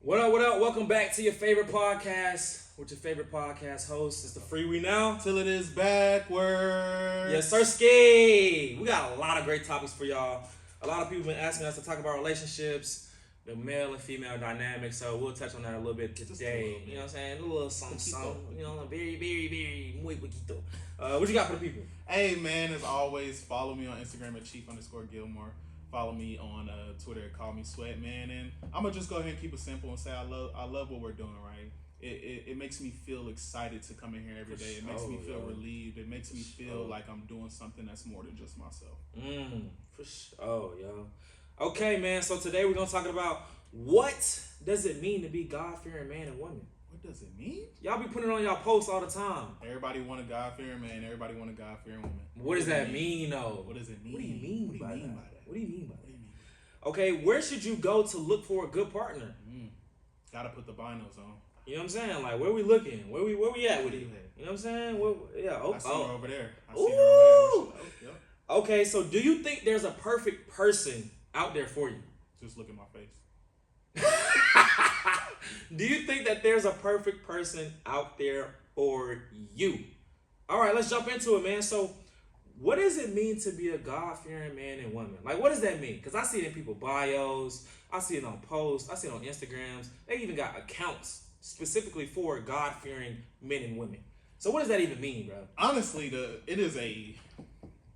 What up, what up? Welcome back to your favorite podcast with your favorite podcast host. It's the Freewenow. Till it is backwards. Yes, sir, Ski. We got a lot of great topics for y'all. A lot of people been asking us to talk about relationships, the male and female dynamics, so we'll touch on that a little bit today. You know what I'm saying? A little something, you know, very muy poquito. What you got for the people? Hey man, as always, follow me on Instagram at Chief_Gilmore. Follow me on Twitter at Call Me Sweat, man. And I'm gonna just go ahead and keep it simple and say I love what we're doing, right? It makes me feel excited to come in here every day. It makes me feel relieved. It makes me feel like I'm doing something that's more than just myself. For sure, yo. Okay, man. So today we're gonna talk about what does it mean to be God-fearing man and woman. What does it mean? Y'all be putting it on y'all posts all the time. Everybody want a God-fearing man. Everybody want a God-fearing woman. What does that mean, though? What does it mean? What do you mean by that? What do you mean by that? Okay, where should you go to look for a good partner? Gotta put the binos on. You know what I'm saying? Like, where we looking? Where we at with it? You know what I'm saying? I see her over there. Yep. Okay, so do you think there's a perfect person out there for you? Just look at my face. Do you think that there's a perfect person out there for you? All right, let's jump into it, man. So, what does it mean to be a God-fearing man and woman? Like, what does that mean? Because I see it in people's bios. I see it on posts. I see it on Instagrams. They even got accounts specifically for God-fearing men and women. So, what does that even mean, bro? Honestly, it is a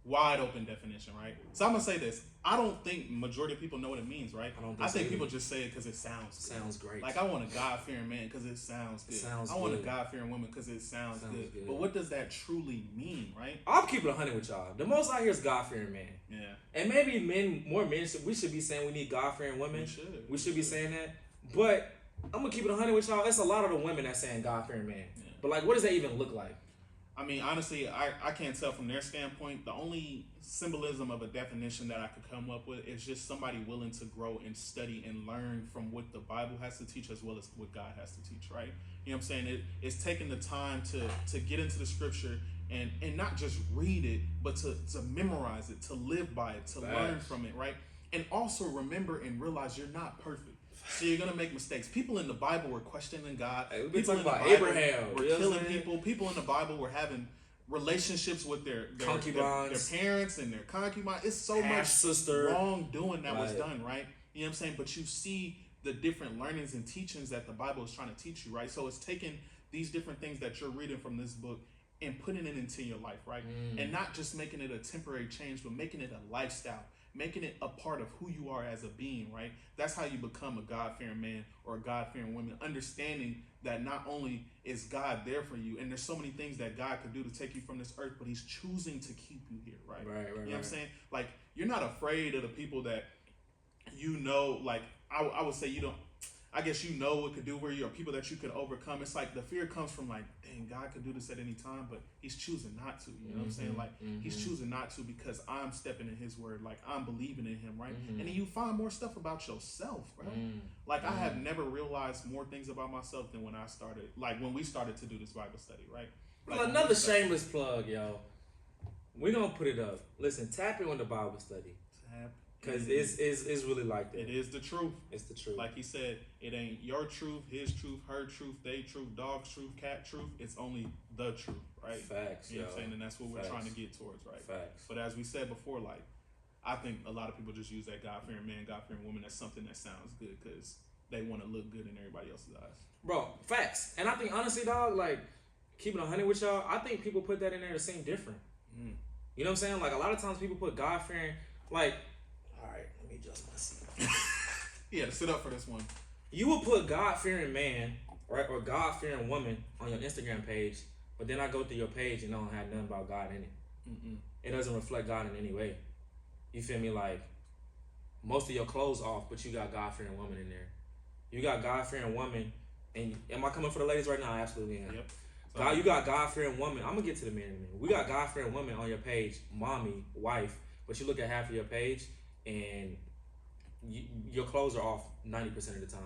wide open definition, right? So I'm gonna say this. I don't think majority of people know what it means, right? I think people just say it because it sounds great. Like, I want a God-fearing man because it sounds good. I want a God-fearing woman because it sounds good. But what does that truly mean, right? I'll keep it 100 with y'all. The most out here is God-fearing man. Yeah. And maybe more men, we should be saying we need God-fearing women. We should be saying that. But I'm going to keep it 100 with y'all. It's a lot of the women that's saying God-fearing man. Yeah. But, like, what does that even look like? I mean, honestly, I can't tell from their standpoint. The only symbolism of a definition that I could come up with is just somebody willing to grow and study and learn from what the Bible has to teach as well as what God has to teach, right? You know what I'm saying? It's taking the time to get into the scripture and not just read it, but to memorize it, to live by it, to learn from it, right? And also remember and realize you're not perfect. So you're gonna make mistakes. People in the Bible were questioning God. Hey, we've been talking about Abraham. Were killing people. People in the Bible were having relationships with their concubines, their parents and their concubines. It's so much wrongdoing that was done, right? You know what I'm saying? But you see the different learnings and teachings that the Bible is trying to teach you, right? So it's taking these different things that you're reading from this book and putting it into your life, right? And not just making it a temporary change, but making it a lifestyle. Making it a part of who you are as a being, right? That's how you become a God-fearing man or a God-fearing woman, understanding that not only is God there for you, and there's so many things that God could do to take you from this earth, but he's choosing to keep you here, right? You know what I'm saying? Like, you're not afraid of the people that you know, like, I would say you don't, I guess you know what could do where you are, people that you could overcome. It's like the fear comes from like, dang, God could do this at any time, but he's choosing not to. You know what I'm saying? Like, he's choosing not to because I'm stepping in his word. Like, I'm believing in him, right? And then you find more stuff about yourself, right? Like, I have never realized more things about myself than when I started, like when we started to do this Bible study, right? Like, well, another shameless plug, yo. We're going to put it up. Listen, tap in with the Bible study. Because it's really like that. It is the truth. It's the truth. Like he said, it ain't your truth, his truth, her truth, they truth, dog's truth, cat truth. It's only the truth, right? Facts, you know what I'm saying? And that's what we're trying to get towards, right? Facts. But as we said before, like, I think a lot of people just use that God-fearing man, God-fearing woman as something that sounds good because they want to look good in everybody else's eyes. Bro, facts. And I think, honestly, dog, like, keeping 100 with y'all, I think people put that in there to seem different. You know what I'm saying? Like, a lot of times people put God-fearing, like, all right, let me adjust my seat. Yeah, sit up for this one. You will put God-fearing man, right, or God-fearing woman on your Instagram page, but then I go through your page and don't have nothing about God in it. It doesn't reflect God in any way. You feel me? Like, most of your clothes off, but you got God-fearing woman in there. You got God-fearing woman, and am I coming for the ladies right now? I absolutely am. Yep. God, you got God-fearing woman. I'm going to get to the men in a minute. We got God-fearing woman on your page, mommy, wife, but you look at half of your page, and your clothes are off 90% of the time.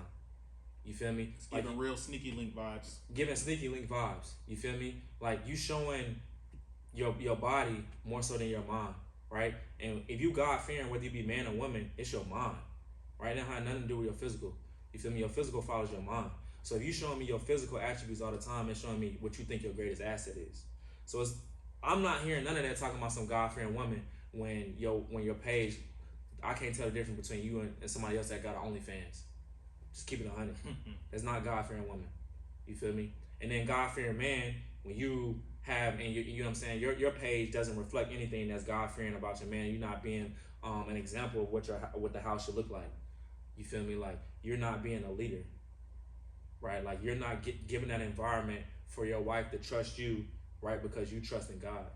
You feel me? It's giving real sneaky link vibes. Giving sneaky link vibes. You feel me? Like, you showing your body more so than your mind, right? And if you God-fearing, whether you be man or woman, it's your mind, right? It don't have nothing to do with your physical. You feel me? Your physical follows your mind. So if you showing me your physical attributes all the time and showing me what you think your greatest asset is. So I'm not hearing none of that talking about some God-fearing woman when your page, I can't tell the difference between you and somebody else that got OnlyFans. Just keep it 100. That's not God-fearing woman. You feel me? And then God-fearing man, when you have, and you know what I'm saying, your page doesn't reflect anything that's God-fearing about your man. You're not being an example of what the house should look like. You feel me? Like, you're not being a leader, right? Like, you're not giving that environment for your wife to trust you, right? Because you trust in God.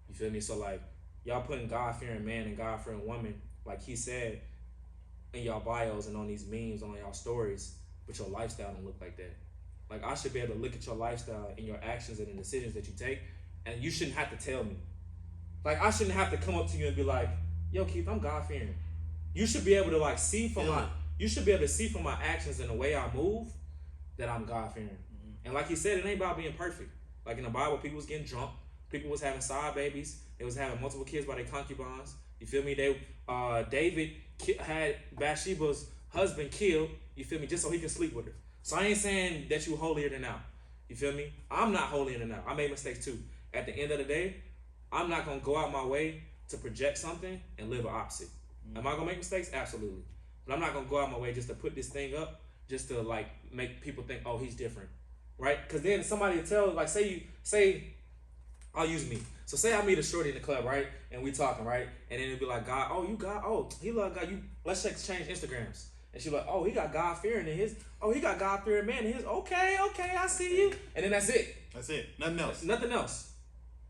You feel me? So, like, y'all putting God-fearing man and God-fearing woman, like he said, in y'all bios and on these memes, on y'all stories, but your lifestyle don't look like that. Like, I should be able to look at your lifestyle and your actions and the decisions that you take, and you shouldn't have to tell me. Like, I shouldn't have to come up to you and be like, yo, Keith, I'm God-fearing. You should be able to, like, you should be able to see from my actions and the way I move that I'm God-fearing. Mm-hmm. And like he said, it ain't about being perfect. Like, in the Bible, people was getting drunk. People was having side babies. They was having multiple kids by their concubines. You feel me? David had Bathsheba's husband killed, you feel me, just so he could sleep with her. So I ain't saying that you holier than thou. You feel me? I'm not holier than thou. I made mistakes too. At the end of the day, I'm not going to go out my way to project something and live the opposite. Am I going to make mistakes? Absolutely. But I'm not going to go out my way just to put this thing up just to, like, make people think, oh, he's different. Right? Because then somebody will tell, like, say, I'll use me. So say I meet a shorty in the club, right? And we talking, right? And then it'll be like, God, oh, you God, oh, he love God. Let's exchange Instagrams. And she like, oh, he got God-fearing in his, oh, he got God-fearing man in his, okay, I see you. And then that's it. That's it. Nothing else. Nothing else.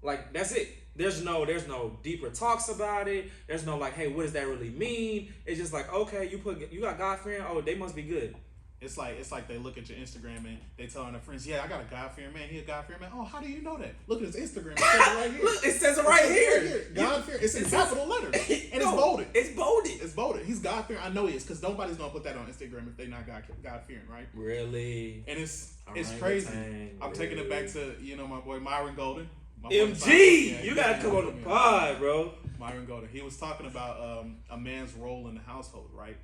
Like, that's it. There's no deeper talks about it. There's no like, hey, what does that really mean? It's just like, okay, you got God-fearing, oh, they must be good. It's like they look at your Instagram and they telling their friends, yeah, I got a God-fearing man. He a God-fearing man. Oh, how do you know that? Look at his Instagram. It says it right here. Look, it says it right here. God-fearing. It's in capital letters. And it's bolded. It's bolded. He's God-fearing. I know he is, because nobody's going to put that on Instagram if they're not God-fearing, right? Really? And it's crazy. I'm taking it back to, my boy Myron Golden. MG! You got to come on the pod, bro. Myron Golden. He was talking about a man's role in the household, right?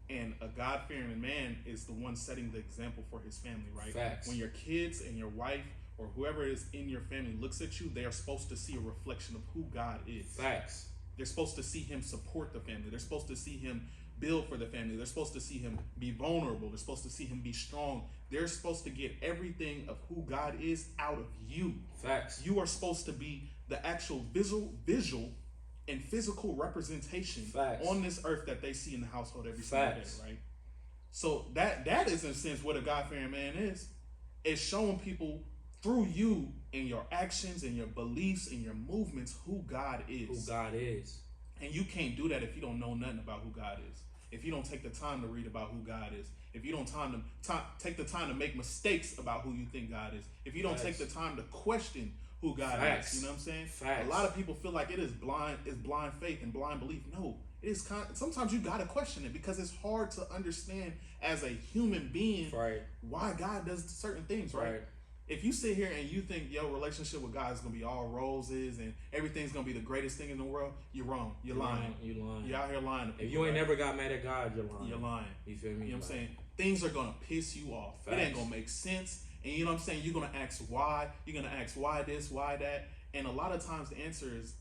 And a God-fearing man is the one setting the example for his family, right? Facts. When your kids and your wife or whoever is in your family looks at you, they are supposed to see a reflection of who God is. Facts. They're supposed to see him support the family. They're supposed to see him build for the family. They're supposed to see him be vulnerable. They're supposed to see him be strong. They're supposed to get everything of who God is out of you. Facts. You are supposed to be the actual visual and physical representation Facts. On this earth that they see in the household every single day, right? So that is in a sense what a God-fearing man is. It's showing people through you and your actions and your beliefs and your movements who God is. Who God is. And you can't do that if you don't know nothing about who God is. If you don't take the time to read about who God is. If you don't take the time to make mistakes about who you think God is. If you don't take the time to question who God is, you know what I'm saying? Facts. A lot of people feel like it is blind faith and blind belief. No, it is sometimes you gotta question it, because it's hard to understand as a human being why God does certain things, right? If you sit here and you think your relationship with God is gonna be all roses and everything's gonna be the greatest thing in the world, you're wrong. You're lying. You're out here lying to people. If you ain't never got mad at God, you're lying. You're lying. You feel me? You know what I'm saying? Things are gonna piss you off. Facts. It ain't gonna make sense. And you know what I'm saying? You're going to ask why. You're going to ask why this, why that. And a lot of times the answer is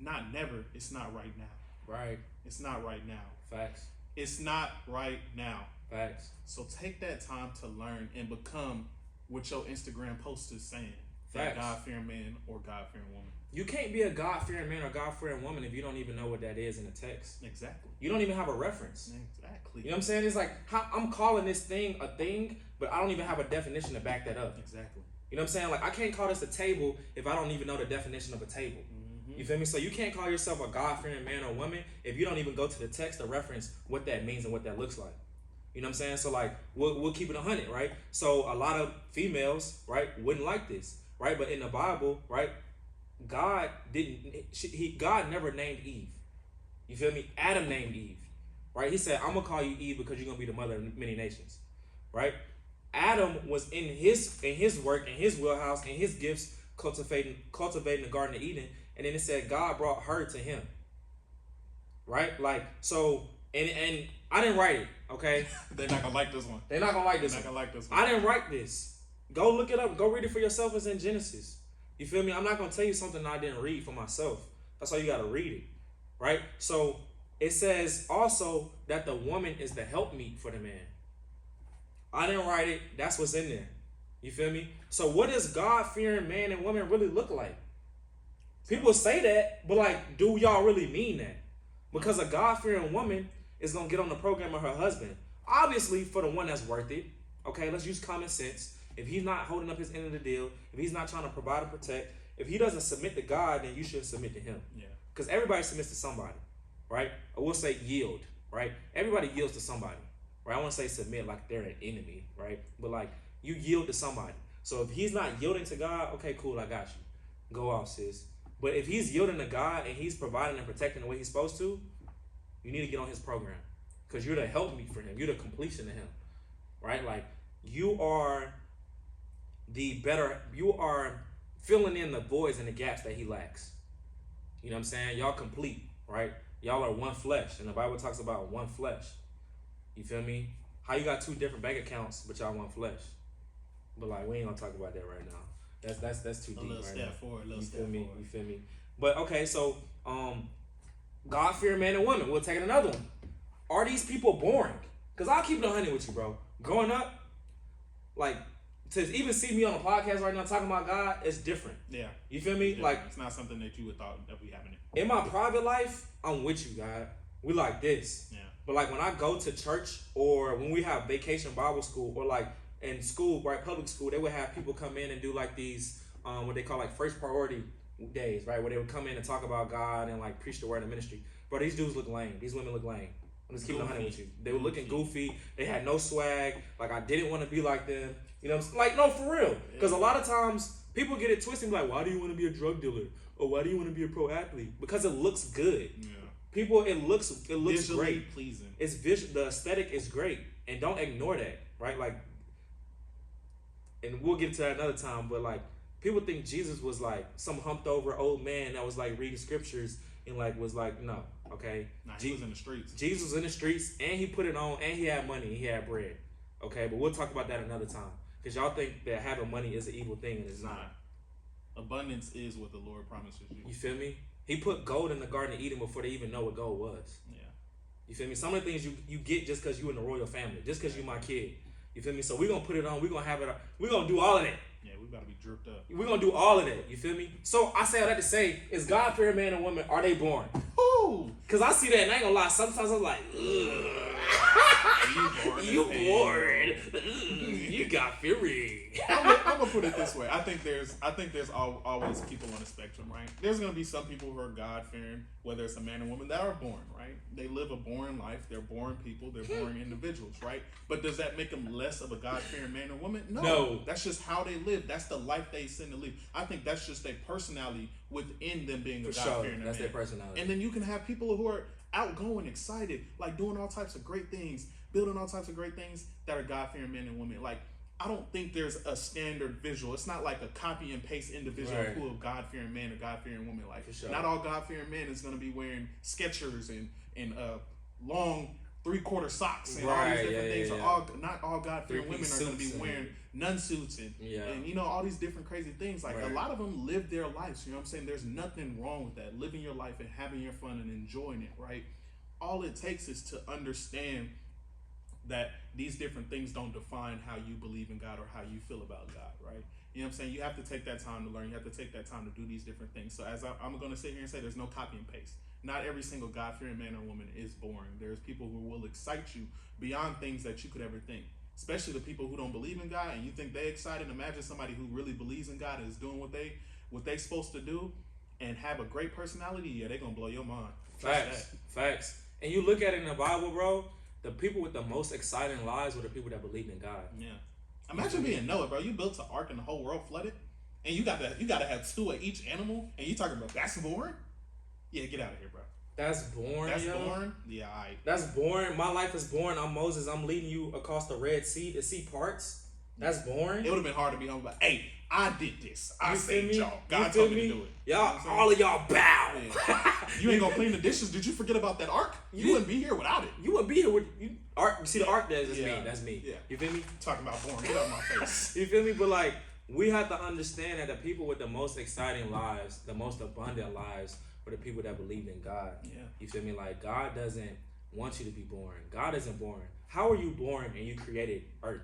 not never. It's not right now. Right. It's not right now. Facts. It's not right now. Facts. So take that time to learn and become what your Instagram post is saying. Facts. That God-fearing man or God-fearing woman. You can't be a God-fearing man or God-fearing woman if you don't even know what that is in the text. Exactly. You don't even have a reference. Exactly. You know what I'm saying? It's like, I'm calling this thing a thing, but I don't even have a definition to back that up. Exactly. You know what I'm saying? Like, I can't call this a table if I don't even know the definition of a table. Mm-hmm. You feel me? So you can't call yourself a God-fearing man or woman if you don't even go to the text to reference what that means and what that looks like. You know what I'm saying? So, like, we'll keep it 100, right? So a lot of females, right, wouldn't like this, right? But in the Bible, right, God never named Eve. You feel me? Adam named Eve, right? He said, I'm going to call you Eve because you're going to be the mother of many nations, right? Adam was in his work, in his wheelhouse, in his gifts, cultivating the Garden of Eden. And then it said God brought her to him, right? Like, so, and I didn't write it. Okay? They're not gonna like this one. They're not gonna like this one. I didn't write this. Go look it up. Go read it for yourself. It's in Genesis. You feel me? I'm not gonna tell you something I didn't read for myself. That's why you gotta read it. Right? So it says also that the woman is the helpmeet for the man. I didn't write it. That's what's in there. You feel me? So what does God-fearing man and woman really look like? People say that, but like, do y'all really mean that? Because a God-fearing woman is going to get on the program of her husband. Obviously, for the one that's worth it. Okay, let's use common sense. If he's not holding up his end of the deal, if he's not trying to provide and protect, if he doesn't submit to God, then you should submit to him. Yeah. Because everybody submits to somebody, right? I will say yield, right? Everybody yields to somebody, right? I want to say submit like they're an enemy, right? But like, you yield to somebody. So if he's not yielding to God, okay, cool, I got you. Go off, sis. But if he's yielding to God and he's providing and protecting the way he's supposed to, you need to get on his program. Because you're the helpmeet for him. You're the completion to him. Right? Like, you are filling in the voids and the gaps that he lacks. You know what I'm saying? Y'all complete, right? Y'all are one flesh. And the Bible talks about one flesh. You feel me? How you got two different bank accounts, but y'all one flesh? But like, we ain't gonna talk about that right now. That's too deep right now. You feel me? But okay, so God-fearing man and woman. We'll take another one. Are these people boring? Because I'll keep it 100 with you, bro. Growing up, like, to even see me on a podcast right now talking about God, it's different. Yeah. You feel me? Yeah. Like, it's not something that you would thought that we happening. In my private life, I'm with you, God. We like this. Yeah. But like when I go to church or when we have vacation Bible school or like in school, right, public school, they would have people come in and do like these, what they call like first priority days, right? Where they would come in and talk about God and like preach the word of ministry. Bro, these dudes look lame. These women look lame. I'm just keeping 100 with you. They were looking goofy. They had no swag. Like, I didn't want to be like them. You know what I'm saying? Like, no, for real. Because a lot of times, people get it twisted and be like, why do you want to be a drug dealer? Or why do you want to be a pro athlete? Because it looks good. Yeah. People, it looks visually great. Pleasing. It's the aesthetic is great. And don't ignore that, right? Like, and we'll get to that another time, but like, people think Jesus was like some humped over old man that was like reading scriptures and like was like, no, okay? Nah, he was in the streets. Jesus was in the streets and he put it on and he had money and he had bread. Okay, but we'll talk about that another time. Because y'all think that having money is an evil thing and it's not. Abundance is what the Lord promises you. You feel me? He put gold in the Garden of Eden before they even know what gold was. Yeah. You feel me? Some of the things you get just because you in the royal family, just because you my kid. You feel me? So we're going to put it on. We're going to have it. We're going to do all of that. Yeah, we got to be dripped up. We're going to do all of that. You feel me? So I say all that to say, is God-fearing man and woman, are they boring? Ooh. Because I see that and I ain't going to lie. Sometimes I'm like, you bored. You God-fearing. I'm going to put it this way. I think there's always people on the spectrum, right? There's going to be some people who are God-fearing, whether it's a man or woman, that are boring, right? They live a boring life. They're boring people. They're boring individuals, right? But does that make them less of a God-fearing man or woman? No. That's just how they live. That's the life they send to live. I think that's just their personality within them being a God-fearing man. That's their personality. And then you can have people who are outgoing, excited, like doing all types of great things, building all types of great things that are God-fearing men and women. Like, I don't think there's a standard visual. It's not like a copy and paste individual who of God-fearing man or God-fearing woman. Like, not all God-fearing men is going to be wearing Skechers and long 3/4 socks and all these different things. Yeah. Not all God-fearing women are going to be wearing nun suits and you know, all these different crazy things. Like, a lot of them live their lives. You know what I'm saying? There's nothing wrong with that. Living your life and having your fun and enjoying it, right? All it takes is to understand that these different things don't define how you believe in God or how you feel about God, right? You know what I'm saying? You have to take that time to learn. You have to take that time to do these different things. So as I'm going to sit here and say, there's no copy and paste. Not every single God-fearing man or woman is boring. There's people who will excite you beyond things that you could ever think. Especially the people who don't believe in God and you think they're excited. Imagine somebody who really believes in God and is doing what they supposed to do and have a great personality. Yeah, they're going to blow your mind. Facts. And you look at it in the Bible, bro, the people with the most exciting lives were the people that believed in God. Yeah. Imagine being Noah, bro. You built an ark and the whole world flooded, and you got to have 2 of each animal, and you talking about that's boring? Yeah, get out of here, bro. That's boring. That's boring. Yeah, all right. That's boring. My life is boring. I'm Moses. I'm leading you across the Red Sea to see parts. That's boring. It would have been hard to be home, but hey, I did this. I saved y'all. God told me to do it. Y'all, all of y'all bow. Yeah. You ain't gonna clean the dishes. Did you forget about that ark? You wouldn't be here without it. You wouldn't be here with you. Ark. You see the ark? That's me. That's me. Yeah. You feel me? Talking about boring. Get out my face. You feel me? But like, we have to understand that the people with the most exciting lives, the most abundant lives, are the people that believe in God. Yeah. You feel me? Like, God doesn't want you to be boring. God isn't boring. How are you born and you created Earth?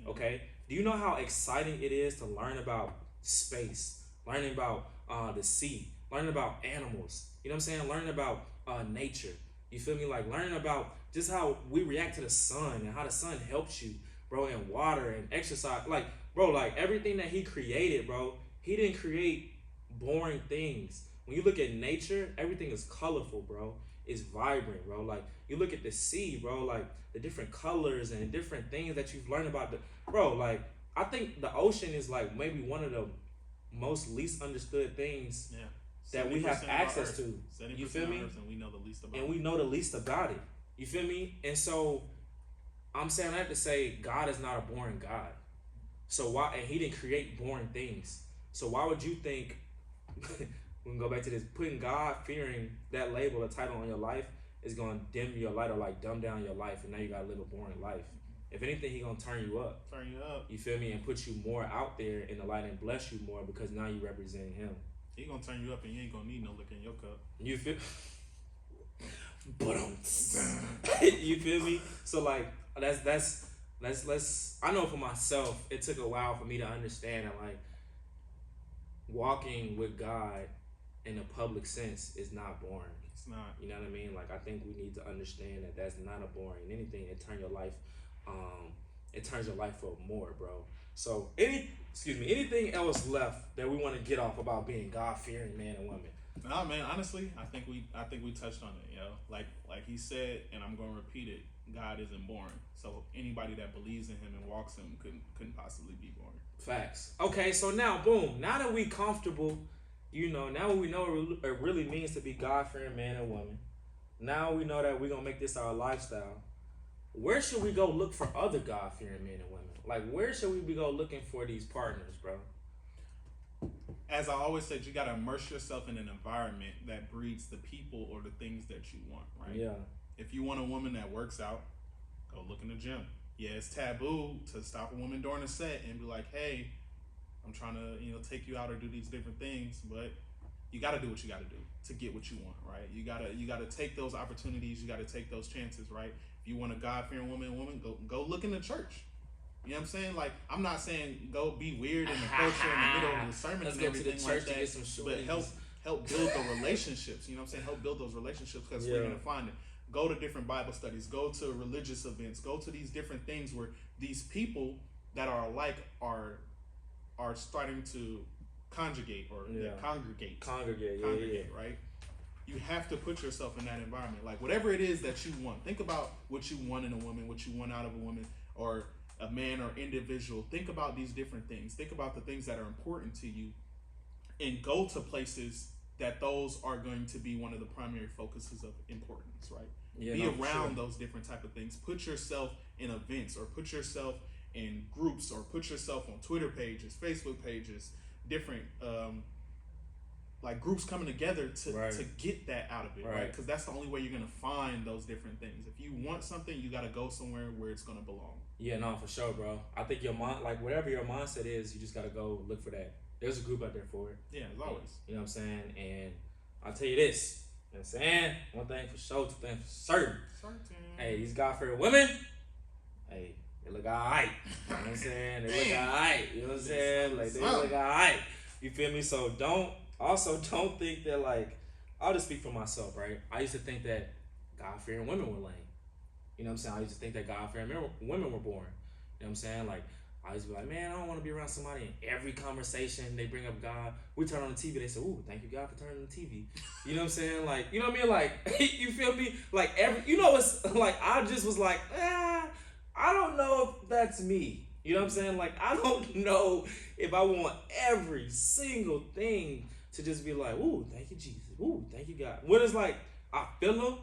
Okay? Do you know how exciting it is to learn about space, learning about the sea, learning about animals? You know what I'm saying? Learning about nature. You feel me? Like, learning about just how we react to the sun and how the sun helps you, bro, and water and exercise. Like, bro, like everything that he created, bro, he didn't create boring things. When you look at nature, everything is colorful, bro. It's vibrant, bro. Like, you look at the sea, bro, like the different colors and different things that you've learned about bro, like, I think the ocean is like maybe one of the most least understood things that we have access to. You feel me? And we know the least about it. And we know the least about it. You feel me? And so I'm saying I have to say God is not a boring God. So why? And he didn't create boring things. So why would you think? We can go back to this. Putting God fearing, that label, a title on your life, is going to dim your light or like dumb down your life, and now you got to live a boring life. If anything, he going to turn you up. You feel me? And put you more out there in the light and bless you more because now you represent him. He going to turn you up and you ain't going to need no liquor in your cup. You feel? You feel me? So like let's I know for myself, it took a while for me to understand that like walking with God in a public sense is not boring. It's not. You know what I mean? Like, I think we need to understand that that's not a boring anything. It turns your life, it turns your life up more, bro. So anything else left that we want to get off about being God fearing man and woman? Nah, man. Honestly, I think we touched on it, yo. Like he said, and I'm gonna repeat it. God isn't boring. So anybody that believes in him and walks him couldn't possibly be boring. Facts. Okay, so now, boom. Now that we comfortable, you know, now we know what it really means to be God-fearing man and woman. Now we know that we're going to make this our lifestyle. Where should we go look for other God-fearing men and women? Like, where should we go looking for these partners, bro? As I always said, you got to immerse yourself in an environment that breeds the people or the things that you want, right? Yeah. If you want a woman that works out, go look in the gym. Yeah, it's taboo to stop a woman during a set and be like, hey, I'm trying to, take you out or do these different things, but you got to do what you got to do to get what you want, right? You got to take those opportunities. You got to take those chances, right? If you want a God-fearing woman, go look in the church. You know what I'm saying? Like, I'm not saying go be weird in the culture in the middle of the sermon and everything like that, but help build the relationships. You know what I'm saying? Help build those relationships because we're going to find it. Go to different Bible studies. Go to religious events. Go to these different things where these people that are alike are starting to congregate, right? You have to put yourself in that environment. Like, whatever it is that you want. Think about what you want in a woman, what you want out of a woman, or a man or individual. Think about these different things. Think about the things that are important to you and go to places that those are going to be one of the primary focuses of importance, right? Be around those different type of things. Put yourself in events or put yourself in groups or put yourself on Twitter pages, Facebook pages, different like groups coming together to get that out of it, right? Because that's the only way you're going to find those different things. If you want something, you got to go somewhere where it's going to belong. Yeah, no, for sure, bro. I think your mind, like whatever your mindset is, you just got to go look for that. There's a group out there for it. Yeah, as always. You know what I'm saying? And I'll tell you this. You know what I'm saying? One thing for sure, two things for certain. Hey, these God-fearing women, hey, they look alright. You know what I'm saying? They look alright. You know what I'm saying? Like, they look alright. You feel me? So don't think that, like, I'll just speak for myself, right? I used to think that God-fearing women were lame. You know what I'm saying? I used to think that God-fearing women were boring. You know what I'm saying? Like, I used to be like, man, I don't want to be around somebody in every conversation they bring up God. We turn on the TV, they say, ooh, thank you, God, for turning on the TV. You know what I'm saying? Like, you know what I mean? Like, you feel me? Like, it's like, I just was like, I don't know if that's me. You know what I'm saying? Like, I don't know if I want every single thing to just be like, ooh, thank you, Jesus. Ooh, thank you, God. When it's like, I feel them,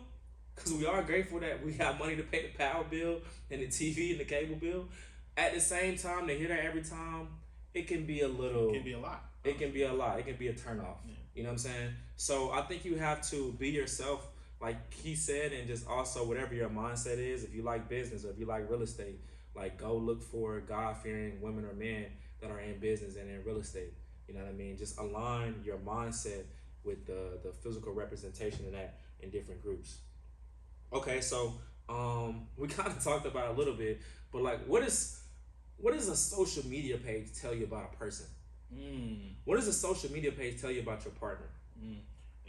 because we are grateful that we have money to pay the power bill and the TV and the cable bill. At the same time, to hear that every time, it can be a little. It can be a lot. It can be a lot. It can be a turnoff. Yeah. You know what I'm saying? So I think you have to be yourself, like he said, and just also whatever your mindset is. If you like business or if you like real estate, like go look for God-fearing women or men that are in business and in real estate. You know what I mean? Just align your mindset with the physical representation of that in different groups. Okay, so we kind of talked about it a little bit, but like, what does a social media page tell you about a person? What does a social media page tell you about your partner?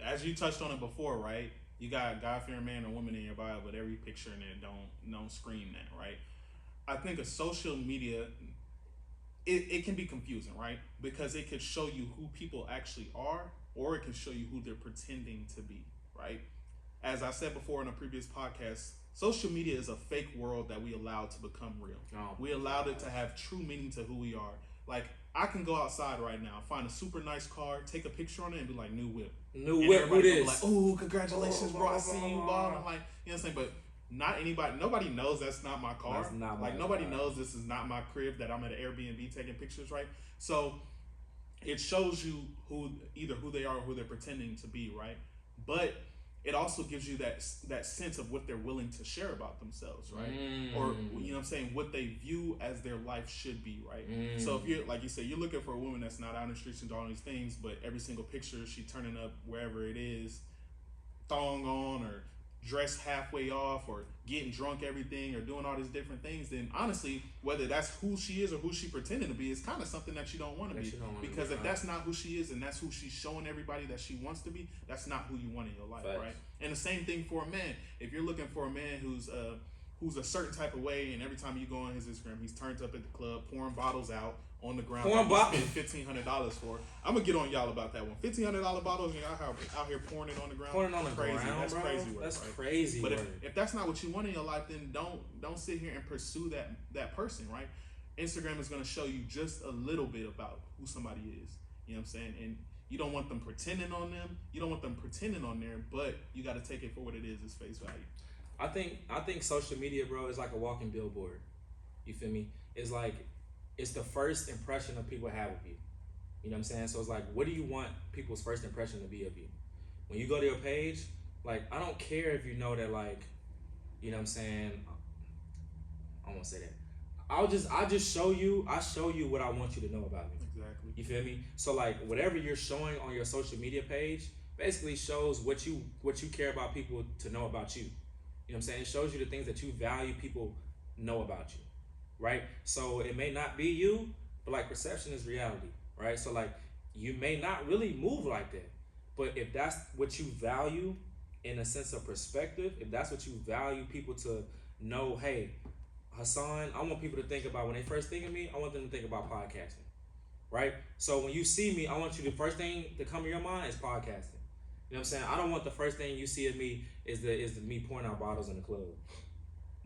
As you touched on it before, right? You got God-fearing man or woman in your bio, but every picture in there don't scream that, right? I think a social media, it can be confusing, right? Because it could show you who people actually are, or it can show you who they're pretending to be, right? As I said before in a previous podcast, social media is a fake world that we allowed to become real. We allowed it to have true meaning to who we are. Like, I can go outside right now, find a super nice car, take a picture on it, and be like, new whip. New whip, who this? Like, oh, congratulations, bro, I see you, ball. I'm like, you know what I'm saying? But nobody knows that's not my car. That's not like, my nobody car. knows this is not my crib, that I'm at an Airbnb taking pictures, right? So it shows you either who they are or who they're pretending to be, right? But it also gives you that sense of what they're willing to share about themselves, right? Or, you know what I'm saying, what they view as their life should be, right? So if you're, like you said, you're looking for a woman that's not out in the streets and doing all these things, but every single picture she turning up wherever it is, thong on or dressed halfway off or getting drunk everything or doing all these different things, then honestly, whether that's who she is or who she pretending to be, is kind of something that you don't want to be. Because if that's not who she is and that's who she's showing everybody that she wants to be, that's not who you want in your life, right? And the same thing for a man. If you're looking for a man who's a certain type of way, and every time you go on his Instagram, he's turned up at the club, pouring bottles out on the ground, $1,500 for. I'm gonna get on y'all about that one. $1,500 bottles, and y'all out here pouring it on the ground. Pouring on the crazy. ground, That's bro. crazy work. That's right? crazy. But work. if that's not what you want in your life, then don't sit here and pursue that person, right? Instagram is gonna show you just a little bit about who somebody is. You know what I'm saying? And you don't want them pretending on them. You don't want them pretending on there, but you got to take it for what it is, its face value. I think social media, bro, is like a walking billboard. You feel me? It's like, it's the first impression of people have of you. You know what I'm saying? So it's like, what do you want people's first impression to be of you? When you go to your page, like, I don't care if you know that, like, you know what I'm saying? I won't say that. I just show you what I want you to know about me. Exactly. You feel me? So like, whatever you're showing on your social media page basically shows what you care about people to know about you. You know what I'm saying? It shows you the things that you value people know about you, right? So it may not be you, but like, perception is reality, right? So like, you may not really move like that, but if that's what you value in a sense of perspective, if that's what you value people to know, hey, Hassan, I want people to think about, when they first think of me, I want them to think about podcasting, right? So when you see me, I want you, the first thing to come to your mind is podcasting. You know what I'm saying? I don't want the first thing you see of me is the me pouring out bottles in the club.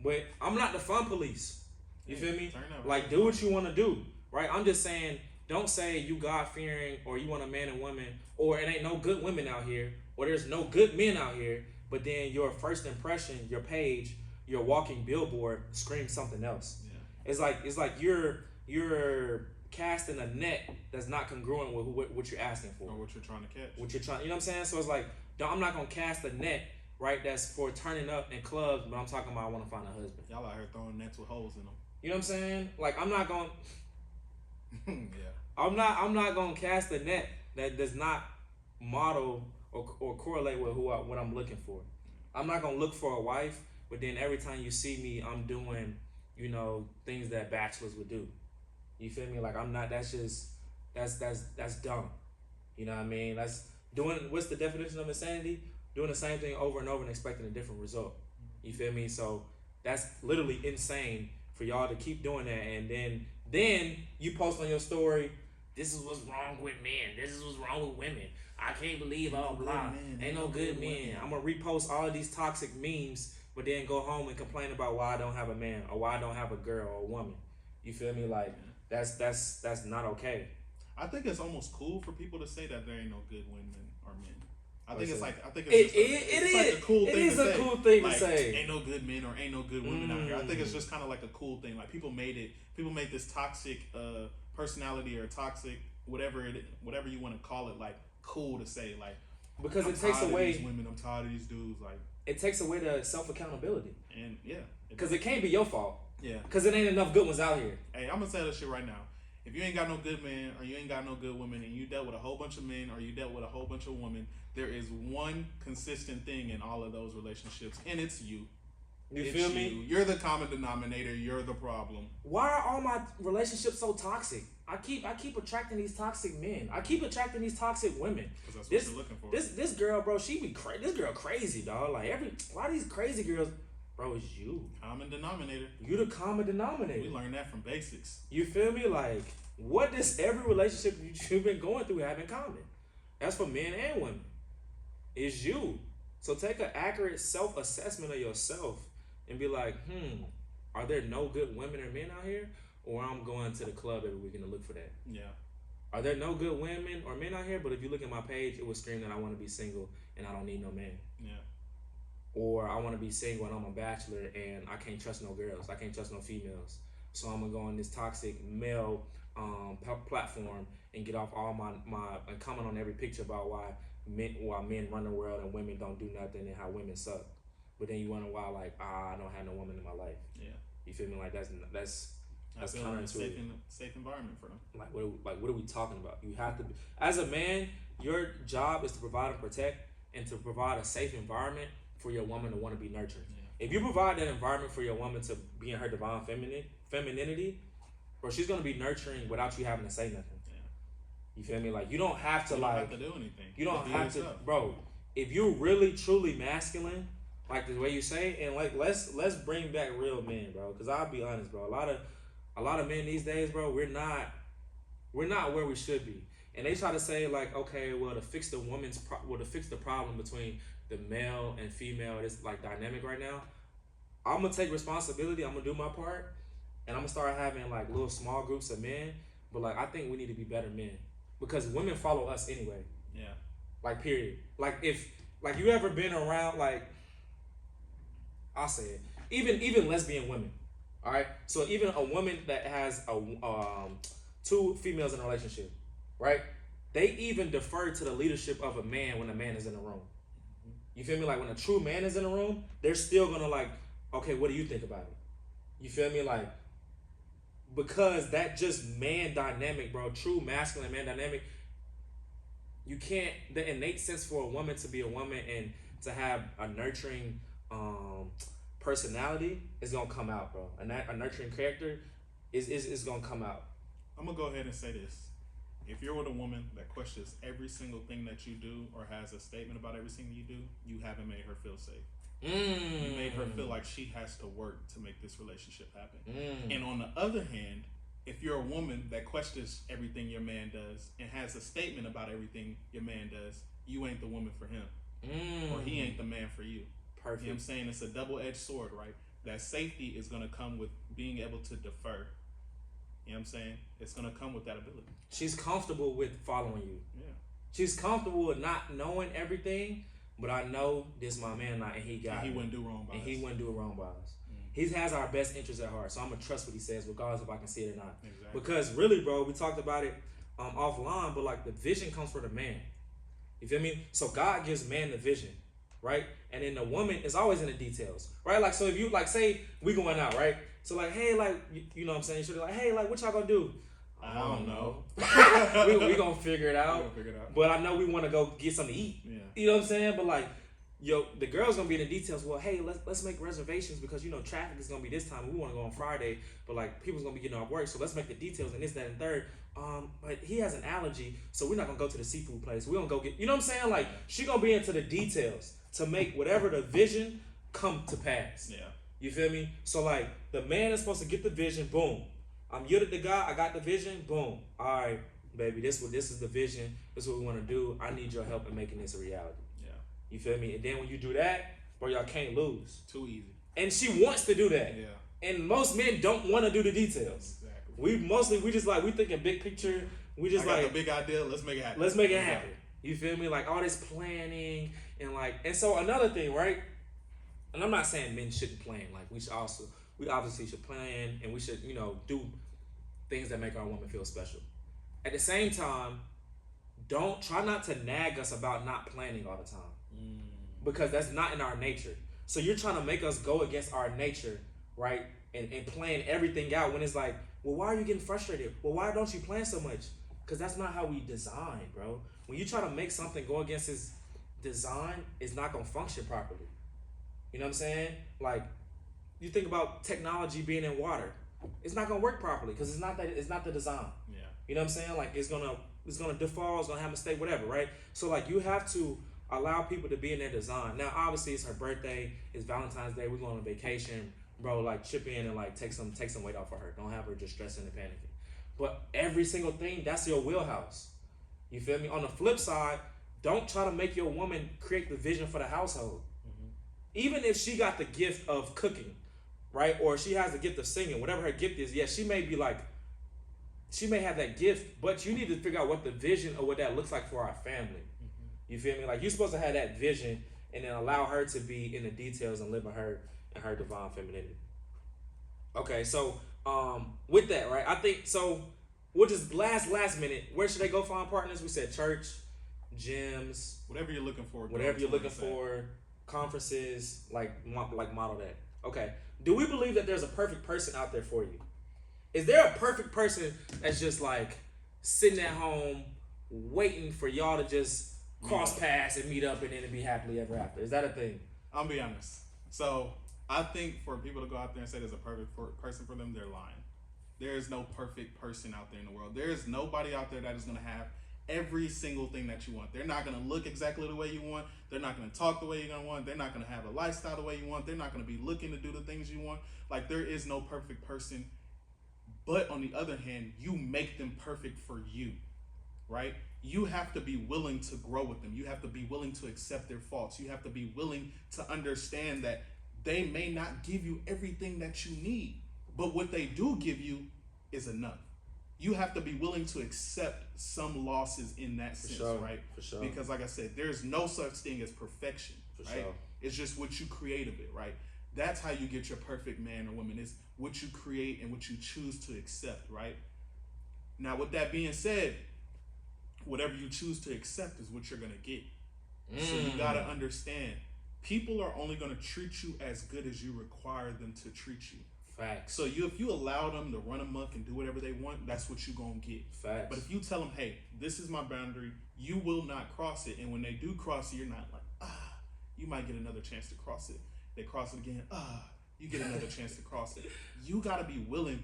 But I'm not the fun police. You feel me? Like, do what you want to do, right? I'm just saying, don't say you God-fearing or you want a man and woman, or it ain't no good women out here, or there's no good men out here, but then your first impression, your page, your walking billboard screams something else. Yeah. It's like you're casting a net that's not congruent with what you're asking for. Or what you're trying to catch. You know what I'm saying? So it's like, I'm not going to cast a net, right, that's for turning up in clubs, but I'm talking about I want to find a husband. Y'all out here throwing nets with holes in them. You know what I'm saying? Like, I'm not going yeah. I'm not going to cast a net that does not model or correlate with what I'm looking for. I'm not going to look for a wife, but then every time you see me, I'm doing, you know, things that bachelors would do. You feel me? Like, I'm not, that's dumb. You know what I mean? That's doing, what's the definition of insanity? Doing the same thing over and over and expecting a different result. You feel me? So that's literally insane for y'all to keep doing that. And then you post on your story, this is what's wrong with men. This is what's wrong with women. I can't believe blah, blah. Ain't no good men. I'm going to repost all of these toxic memes, but then go home and complain about why I don't have a man or why I don't have a girl or a woman. You feel me? Like, that's not okay. I think it's almost cool for people to say that there ain't no good women or men. I think it's like a cool thing to say. It is a cool thing to say. Ain't no good men or ain't no good women out here. I think it's just kind of like a cool thing. Like, people made this toxic personality or toxic, whatever you want to call it, like cool to say, like because it takes away these women. I'm tired of these dudes. Like it takes away the self accountability. And yeah, because it can't be your fault. Yeah, because it ain't enough good ones out here. Hey, I'm gonna say this shit right now. If you ain't got no good man or you ain't got no good women and you dealt with a whole bunch of men or you dealt with a whole bunch of women, there is one consistent thing in all of those relationships, and it's you. You feel me? You're the common denominator. You're the problem. Why are all my relationships so toxic? I keep attracting these toxic men. I keep attracting these toxic women. Because that's what you're looking for. This girl, bro, she be crazy. This girl crazy, dog. Like a lot of these crazy girls, bro, it's you. Common denominator. You the common denominator. We learned that from basics. You feel me? Like, what does every relationship you've been going through have in common? That's for men and women. It's you. So take an accurate self-assessment of yourself and be like, are there no good women or men out here? Or I'm going to the club every weekend to look for that. Yeah. Are there no good women or men out here? But if you look at my page, it would scream that I want to be single and I don't need no man. Yeah. Or I want to be single and I'm a bachelor and I can't trust no girls. I can't trust no females. So I'm going to go on this toxic male platform and get off all my and comment on every picture about why men run the world and women don't do nothing and how women suck. But then you wonder why, like, I don't have no woman in my life. Yeah. You feel me? Like that's counterintuitive. Safe environment for them. What are we talking about? You have to be, as a man, your job is to provide and protect and to provide a safe environment for your woman to want to be nurtured. Yeah. If you provide that environment for your woman to be in her divine femininity, bro, she's gonna be nurturing without you having to say nothing. Yeah. You feel me? Like you don't have to have to do anything. You don't have to, bro. If you're really truly masculine, like the way you say, and like let's bring back real men, bro. Because I'll be honest, bro. A lot of men these days, bro, we're not where we should be. And they try to say like, okay, well, to fix the problem between the male and female, this like dynamic right now. I'm gonna take responsibility. I'm gonna do my part, and I'm gonna start having like little small groups of men. But like, I think we need to be better men because women follow us anyway. Yeah. Like period. Like if like you ever been around like, I'll say it. Even lesbian women. All right. So even a woman that has two females in a relationship, right? They even defer to the leadership of a man when a man is in the room. You feel me? Like when a true man is in the room, they're still gonna like, okay, what do you think about it? You feel me? Like, because that just man dynamic, bro, true masculine man dynamic, you can't, the innate sense for a woman to be a woman and to have a nurturing personality is gonna come out, bro. And that a nurturing character is gonna come out. I'm gonna go ahead and say this. If you're with a woman that questions every single thing that you do or has a statement about everything you do, you haven't made her feel safe. You made her feel like she has to work to make this relationship happen. And on the other hand, if you're a woman that questions everything your man does and has a statement about everything your man does, you ain't the woman for him. Or he ain't the man for you. Perfect. You know what I'm saying? It's a double-edged sword, right? That safety is going to come with being able to defer. You know what I'm saying? It's going to come with that ability. She's comfortable with following you. Yeah. She's comfortable with not knowing everything, but I know this my man now, and he got and he wouldn't do wrong by us. And he wouldn't do it wrong by us. He has our best interests at heart, so I'm going to trust what he says, regardless if I can see it or not. Exactly. Because really, bro, we talked about it offline, but like the vision comes from the man. You feel me? So God gives man the vision, right? And then the woman is always in the details, right? Like, so if you, like, say we going out, right? So like, hey, like, you know what I'm saying? She'll be like, hey, like, what y'all gonna do? I don't know. we gonna figure it out. But I know we want to go get something to eat. Yeah. You know what I'm saying? But like, the girl's gonna be in the details. Well, hey, let's make reservations because you know traffic is gonna be this time. We want to go on Friday, but like people's gonna be getting off work, so let's make the details and this, that, and third. But he has an allergy, so we're not gonna go to the seafood place. We're gonna go get. You know what I'm saying? Like she gonna be into the details to make whatever the vision come to pass. Yeah. You feel me? So like the man is supposed to get the vision. Boom. I'm yielded to God. I got the vision. Boom. All right, baby. This is the vision. This is what we want to do. I need your help in making this a reality. Yeah. You feel me? And then when you do that, bro, y'all can't lose. Too easy. And she wants to do that. Yeah. And most men don't want to do the details. Exactly. We thinking big picture. We just I got the big idea. Let's make it happen. Let's make it happen. You feel me? Like all this planning and so another thing, right? And I'm not saying men shouldn't plan. Like we obviously should plan and we should, do things that make our woman feel special. At the same time, don't try not to nag us about not planning all the time, because that's not in our nature. So you're trying to make us go against our nature, right? And plan everything out when it's like, well, why are you getting frustrated? Well, why don't you plan so much? Because that's not how we design, bro. When you try to make something go against its design, it's not gonna function properly. You know what I'm saying? Like, you think about technology being in water, it's not gonna work properly because it's not the design. Yeah. You know what I'm saying? Like, it's gonna default, it's gonna have a mistake, whatever, right? So like, you have to allow people to be in their design. Now, obviously, it's her birthday, it's Valentine's Day, we're going on vacation, bro. Like, chip in and like take some weight off of her. Don't have her just stressing and panicking. But every single thing, that's your wheelhouse. You feel me? On the flip side, don't try to make your woman create the vision for the household. Even if she got the gift of cooking, right? Or she has the gift of singing, whatever her gift is, yeah, she may have that gift, but you need to figure out what the vision or what that looks like for our family. You feel me? Like, you're supposed to have that vision and then allow her to be in the details and live in her divine femininity. Okay, so with that, right? I think so. We'll just last minute. Where should they go find partners? We said church, gyms, whatever you're looking for. Whatever you're looking for, conferences, like model that. Okay. Do we believe that there's a perfect person out there for you? Is there a perfect person that's just like sitting at home waiting for y'all to just cross paths and meet up and then be happily ever after? Is that a thing? I'll be honest. So I think for people to go out there and say there's a perfect person for them, they're lying. There is no perfect person out there in the world. There is nobody out there that is going to have every single thing that you want. They're not going to look exactly the way you want. They're not going to talk the way you're going to want. They're not going to have a lifestyle the way you want. They're not going to be looking to do the things you want. Like, there is no perfect person. But on the other hand, you make them perfect for you, right? You have to be willing to grow with them. You have to be willing to accept their faults. You have to be willing to understand that they may not give you everything that you need, but what they do give you is enough. You have to be willing to accept some losses in that sense, right? For sure. Because like I said, there's no such thing as perfection, right? Sure. It's just what you create of it, right? That's how you get your perfect man or woman. It's what you create and what you choose to accept, right? Now, with that being said, whatever you choose to accept is what you're going to get. So you got to understand, people are only going to treat you as good as you require them to treat you. Facts. So if you allow them to run amok and do whatever they want, that's what you're going to get. Facts. But if you tell them, hey, this is my boundary, you will not cross it. And when they do cross it, you're not like, you might get another chance to cross it. They cross it again, you get another chance to cross it. You got to be willing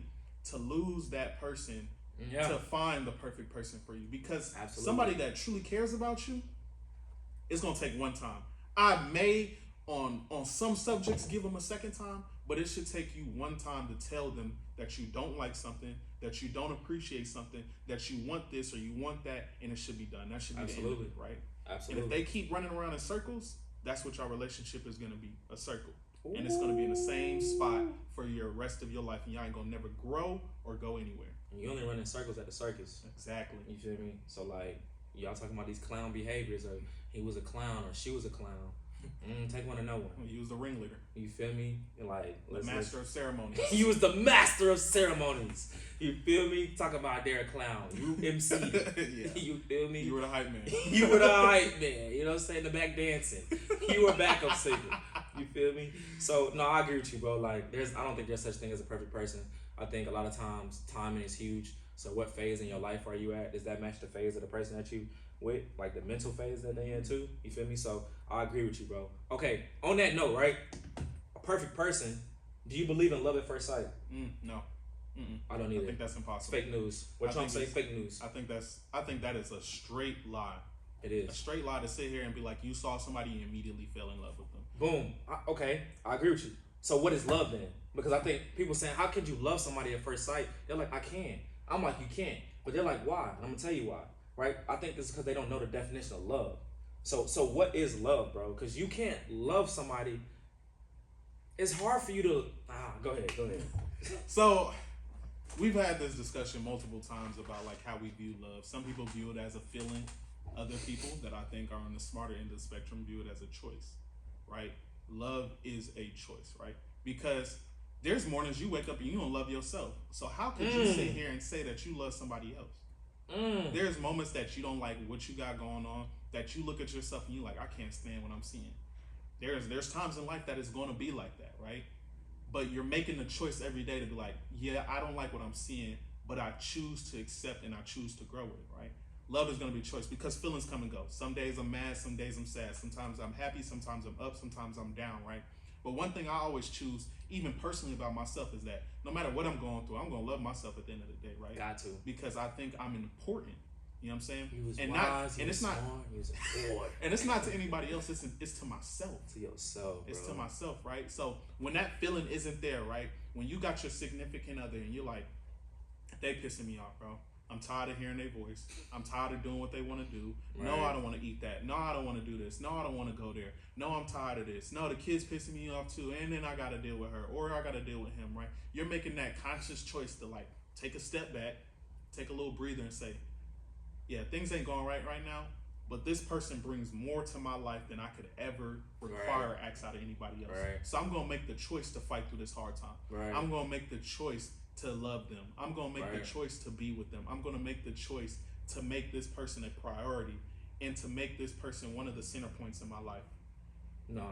to lose that person to find the perfect person for you. Because somebody that truly cares about you, it's going to take one time. I may, on some subjects, give them a second time, but it should take you one time to tell them that you don't like something, that you don't appreciate something, that you want this or you want that, and it should be done. That should be the end of it, right? Absolutely. And if they keep running around in circles, that's what your relationship is going to be, a circle. Ooh. And it's going to be in the same spot for your rest of your life, and y'all ain't going to never grow or go anywhere. And you only run in circles at the circus. Exactly. You feel me? So, like, y'all talking about these clown behaviors, or he was a clown or she was a clown. Take one to know one. He was the ringleader. You feel me? Like, the master of ceremonies. He was the master of ceremonies. You feel me? Talk about they're a clown. You MC. Yeah. You feel me? You were the hype man. You were the hype man. You know what I'm saying? The back dancing. You were backup singer. You feel me? So, no, I agree with you, bro. Like, I don't think there's such thing as a perfect person. I think a lot of times timing is huge. So what phase in your life are you at? Does that match the phase of the person that you with? Like the mental phase that they in too? You feel me? So I agree with you, bro. Okay, on that note, right? A perfect person. Do you believe in love at first sight? No. I don't either. I think that's impossible. It's fake news. What Trump say? Fake news. I think that is a straight lie. It is. A straight lie to sit here and be like, you saw somebody and immediately fell in love with them. Boom. Okay, I agree with you. So what is love then? Because I think people saying, how could you love somebody at first sight? They're like, I can. I'm like, you can't. But they're like, why? And I'm going to tell you why. Right? I think this is because they don't know the definition of love. So what is love, bro? Because you can't love somebody. It's hard for you to... Go ahead. So we've had this discussion multiple times about like how we view love. Some people view it as a feeling. Other people that I think are on the smarter end of the spectrum view it as a choice, right? Love is a choice, right? Because There's mornings you wake up and you don't love yourself. So how could you sit here and say that you love somebody else? There's moments that you don't like what you got going on, that you look at yourself and you like, I can't stand what I'm seeing. There's times in life that it's going to be like that, right? But you're making the choice every day to be like, yeah, I don't like what I'm seeing, but I choose to accept and I choose to grow with it, right? Love is going to be choice because feelings come and go. Some days I'm mad, some days I'm sad. Sometimes I'm happy, sometimes I'm up, sometimes I'm down, right? But one thing I always choose, even personally about myself, is that no matter what I'm going through, I'm going to love myself at the end of the day, right? Got to. Because I think I'm important. You know what I'm saying? He was and wise, not, he and was it's not, smart, he was a boy. and it's not to anybody else. It's to myself. To yourself, bro. It's to myself, right? So when that feeling isn't there, right? When you got your significant other and you're like, they pissing me off, bro. I'm tired of hearing their voice. I'm tired of doing what they want to do. Right. No, I don't want to eat that. No, I don't want to do this. No, I don't want to go there. No, I'm tired of this. No, the kid's pissing me off too. And then I got to deal with her or I got to deal with him, right? You're making that conscious choice to like take a step back, take a little breather and say, yeah, things ain't going right now, but this person brings more to my life than I could ever require or ask out of anybody else. Right. So I'm going to make the choice to fight through this hard time. Right. I'm going to make the choice to love them. I'm going to make the choice to be with them. I'm going to make the choice to make this person a priority and to make this person one of the center points in my life. No,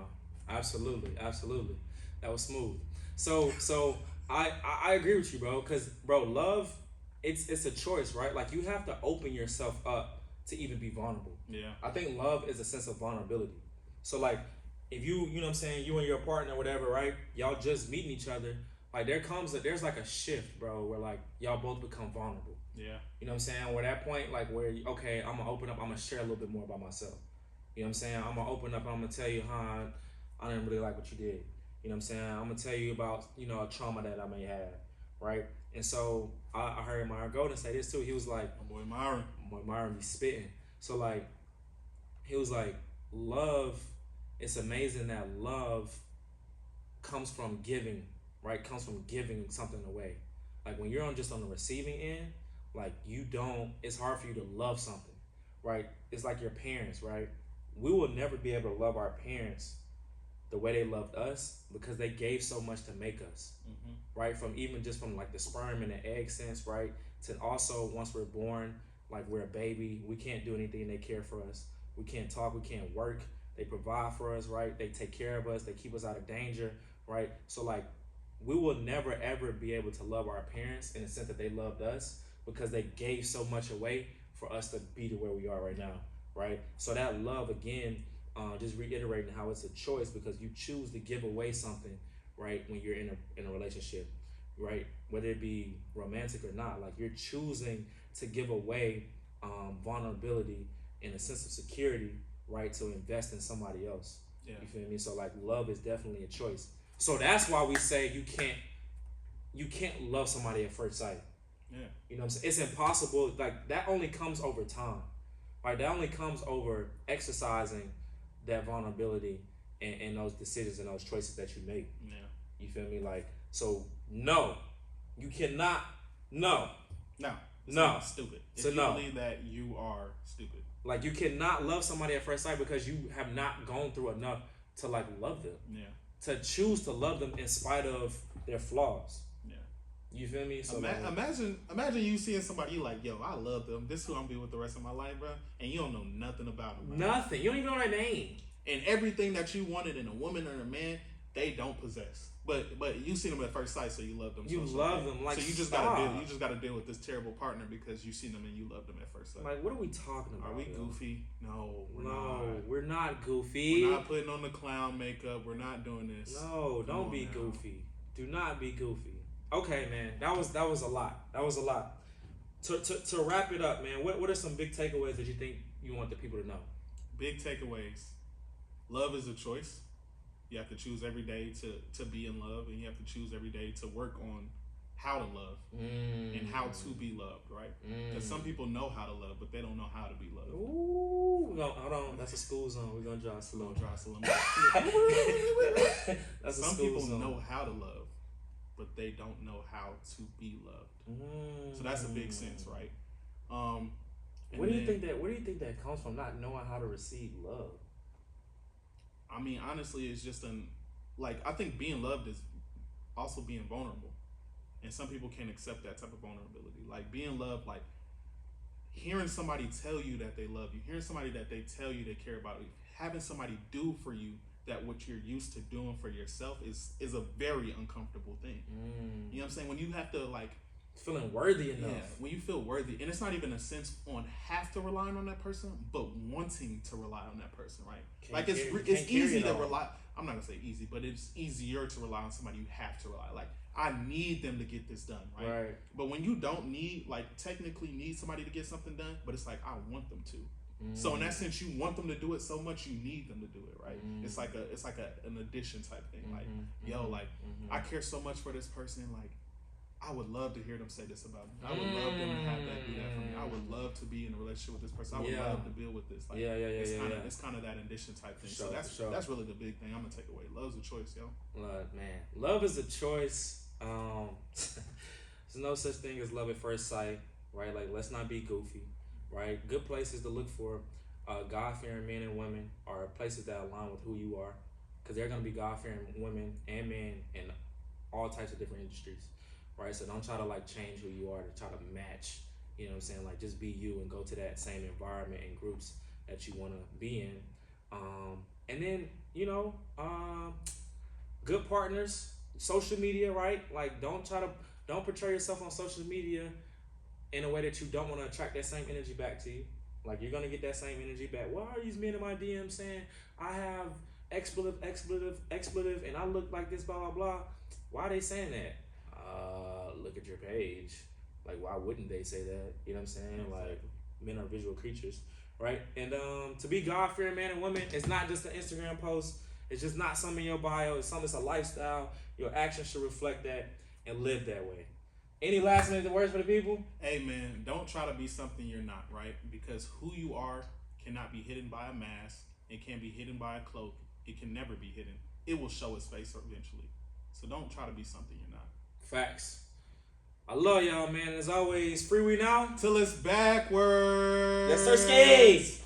absolutely. That was smooth. So I agree with you, bro, because, bro, love, it's a choice, right? Like, you have to open yourself up to even be vulnerable. Yeah. I think love is a sense of vulnerability. So, like, if you know what I'm saying, you and your partner or whatever, right? Y'all just meeting each other. Like, there's like a shift, bro, where like y'all both become vulnerable. Yeah. You know what I'm saying? Where that point, like, where, okay, I'm gonna open up, I'm gonna share a little bit more about myself. You know what I'm saying? I'm gonna open up, I'm gonna tell you how I didn't really like what you did. You know what I'm saying? I'm gonna tell you about, you know, a trauma that I may have, right? And so I heard Myron Golden say this too. He was like, my boy Myron be spitting. So like, he was like, love, it's amazing that love comes from giving, right? Comes from giving something away. Like, when you're on the receiving end, like, it's hard for you to love something, right? It's like your parents, right? We will never be able to love our parents the way they loved us because they gave so much to make us, right? From like the sperm and the egg sense, right? To also, once we're born, like, we're a baby, we can't do anything, they care for us. We can't talk, we can't work, they provide for us, right? They take care of us, they keep us out of danger, right? So like, we will never ever be able to love our parents in the sense that they loved us because they gave so much away for us to be to where we are right now, right? So that love, again, just reiterating how it's a choice because you choose to give away something, right? When you're in a relationship, right? Whether it be romantic or not, like, you're choosing to give away vulnerability and a sense of security, right? To invest in somebody else. Yeah. You feel me? So like, love is definitely a choice. So that's why we say you can't love somebody at first sight. Yeah. You know what I'm saying? It's impossible. Like, that only comes over time. Right? That only comes over exercising that vulnerability and those decisions and those choices that you make. Yeah. You feel me? Like, so no, you cannot. No. Stupid. So if you believe that, you are stupid. Like, you cannot love somebody at first sight because you have not gone through enough to like love them. Yeah. To choose to love them in spite of their flaws. Yeah. You feel me? So imagine you seeing somebody you like, yo, I love them. This is who I'm gonna be with the rest of my life, bro. And you don't know nothing about them. Bro. Nothing. You don't even know their name. And everything that you wanted in a woman or a man, they don't possess. But you seen them at first sight, so you love them. You love them. Like, so you just gotta deal with this terrible partner because you seen them and you love them at first sight. Like, what are we talking about? Are we goofy? No, we're not goofy. We're not putting on the clown makeup. We're not doing this. No, don't be goofy. Do not be goofy. Okay, man, that was a lot. That was a lot. To wrap it up, man, what are some big takeaways that you think you want the people to know? Big takeaways. Love is a choice. You have to choose every day to be in love, and you have to choose every day to work on how to love and how to be loved, right? Because some people know how to love, but they don't know how to be loved. Ooh, no, hold on. That's a school zone. We're going to draw slow. Some people know how to love, but they don't know how to be loved. So that's a big sense, right? Where do you think that comes from? Not knowing how to receive love. I mean, honestly, it's just I think being loved is also being vulnerable. And some people can't accept that type of vulnerability. Like being loved, like hearing somebody tell you that they love you, hearing somebody that they tell you they care about you, having somebody do for you that what you're used to doing for yourself is a very uncomfortable thing. You know what I'm saying? When you have to like feeling worthy enough. Yeah, when you feel worthy, and it's not even a sense on have to rely on that person, but wanting to rely on that person, right? Like it's easy to rely. I'm not gonna say easy, but it's easier to rely on somebody you have to rely. Like I need them to get this done, right? But when you don't technically need somebody to get something done, but it's like I want them to. So in that sense, you want them to do it so much, you need them to do it, right? It's like an addition type thing. Like, I care so much for this person, like. I would love to hear them say this about me. I would love them to have that do that for me. I would love to be in a relationship with this person. I would love to build with this. Like, it's kind of that addition type thing. So that's really the big thing I'm gonna take away. Love's a choice, yo. Love is a choice. There's no such thing as love at first sight, right? Like, let's not be goofy, right? Good places to look for God-fearing men and women are places that align with who you are, because they're gonna be God-fearing women and men in all types of different industries. Right, so don't try to like change who you are to try to match. You know what I'm saying? Like just be you and go to that same environment and groups that you want to be in. And then good partners, social media, right? Like don't portray yourself on social media in a way that you don't want to attract that same energy back to you. Like you're gonna get that same energy back. Why are these men in my DM saying I have expletive, and I look like this, blah blah blah? Why are they saying that? Look at your page. Like, why wouldn't they say that? You know what I'm saying? Exactly. Like, men are visual creatures, right? And to be God-fearing man and woman, it's not just an Instagram post. It's just not something in your bio. It's a lifestyle. Your actions should reflect that and live that way. Any last minute words for the people? Hey, man, don't try to be something you're not, right? Because who you are cannot be hidden by a mask. It can't be hidden by a cloak. It can never be hidden. It will show its face eventually. So don't try to be something you're not. Facts. I love y'all, man. As always, Freewenow. Till it's backwards. Yes, sir, skis.